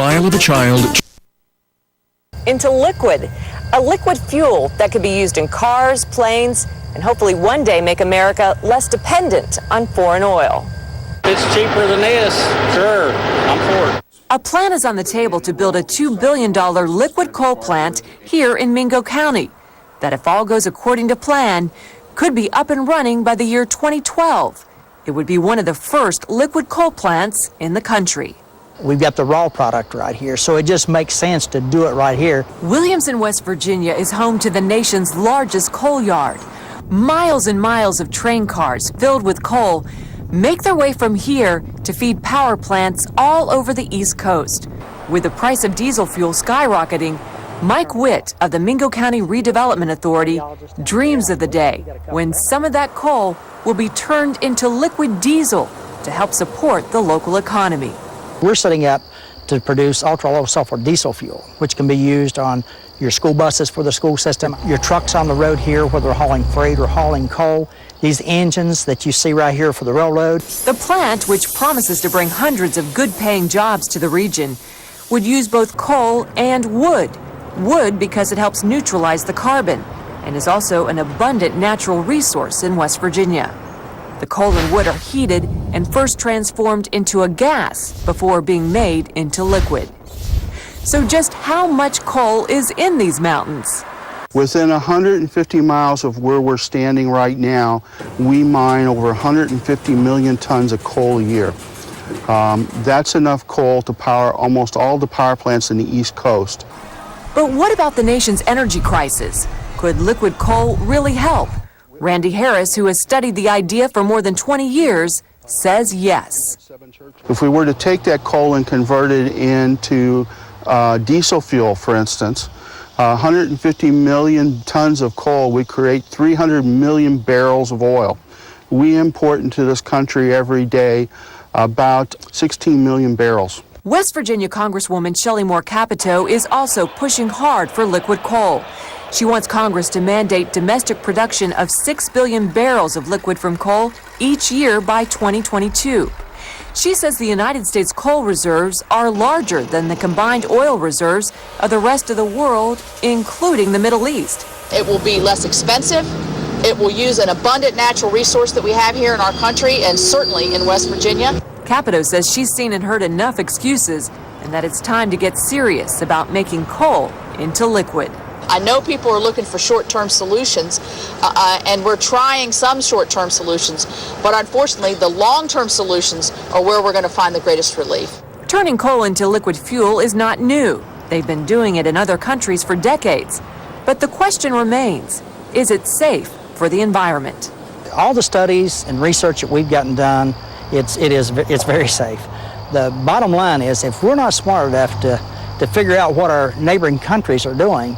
smile of a child. Into liquid, a liquid fuel that could be used in cars, planes, and hopefully one day make America less dependent on foreign oil. It's cheaper than this, sure, I'm for it. A plan is on the table to build a $2 billion liquid coal plant here in Mingo County that, if all goes according to plan, could be up and running by the year 2012. It would be one of the first liquid coal plants in the country. We've got the raw product right here, so it just makes sense to do it right here. Williamson, West Virginia is home to the nation's largest coal yard. Miles and miles of train cars filled with coal make their way from here to feed power plants all over the East Coast. With the price of diesel fuel skyrocketing, Mike Witt of the Mingo County Redevelopment Authority dreams of the day when some of that coal will be turned into liquid diesel to help support the local economy. We're setting up to produce ultra-low sulfur diesel fuel, which can be used on your school buses for the school system, your trucks on the road here, whether they're hauling freight or hauling coal, these engines that you see right here for the railroad. The plant, which promises to bring hundreds of good-paying jobs to the region, would use both coal and wood. Wood because it helps neutralize the carbon and is also an abundant natural resource in West Virginia. The coal and wood are heated and first transformed into a gas before being made into liquid. So just how much coal is in these mountains? Within 150 miles of where we're standing right now, we mine over 150 million tons of coal a year. That's enough coal to power almost all the power plants in the East Coast. But what about the nation's energy crisis? Could liquid coal really help? Randy Harris, who has studied the idea for more than 20 years, says yes. If we were to take that coal and convert it into diesel fuel, for instance, 150 million tons of coal would create 300 million barrels of oil. We import into this country every day about 16 million barrels. West Virginia Congresswoman Shelley Moore Capito is also pushing hard for liquid coal. She wants Congress to mandate domestic production of 6 billion barrels of liquid from coal each year by 2022. She says the United States coal reserves are larger than the combined oil reserves of the rest of the world, including the Middle East. It will be less expensive. It will use an abundant natural resource that we have here in our country and certainly in West Virginia. Capito says she's seen and heard enough excuses and that it's time to get serious about making coal into liquid. I know people are looking for short-term solutions, and we're trying some short-term solutions, but unfortunately the long-term solutions are where we're going to find the greatest relief. Turning coal into liquid fuel is not new. They've been doing it in other countries for decades. But the question remains, is it safe for the environment? All the studies and research that we've gotten done, it's very safe. The bottom line is, if we're not smart enough to figure out what our neighboring countries are doing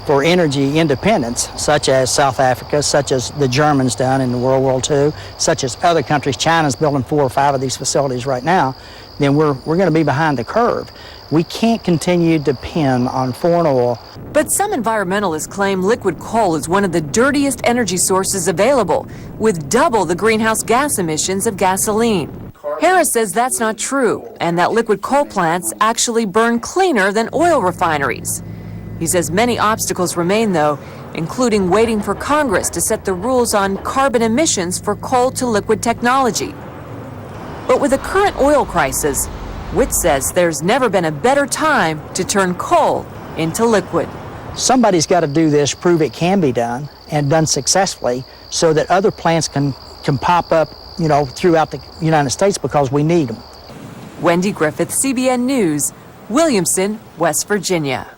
for energy independence, such as South Africa, such as the Germans done in World War II, such as other countries, China's building 4 or 5 of these facilities right now, then we're going to be behind the curve. We can't continue to depend on foreign oil. But some environmentalists claim liquid coal is one of the dirtiest energy sources available, with double the greenhouse gas emissions of gasoline. Harris says that's not true, and that liquid coal plants actually burn cleaner than oil refineries. He says many obstacles remain, though, including waiting for Congress to set the rules on carbon emissions for coal to liquid technology. But with the current oil crisis, Witt says there's never been a better time to turn coal into liquid. Somebody's got to do this, prove it can be done, and done successfully, so that other plants can pop up, throughout the United States, because we need them. Wendy Griffith, CBN News, Williamson, West Virginia.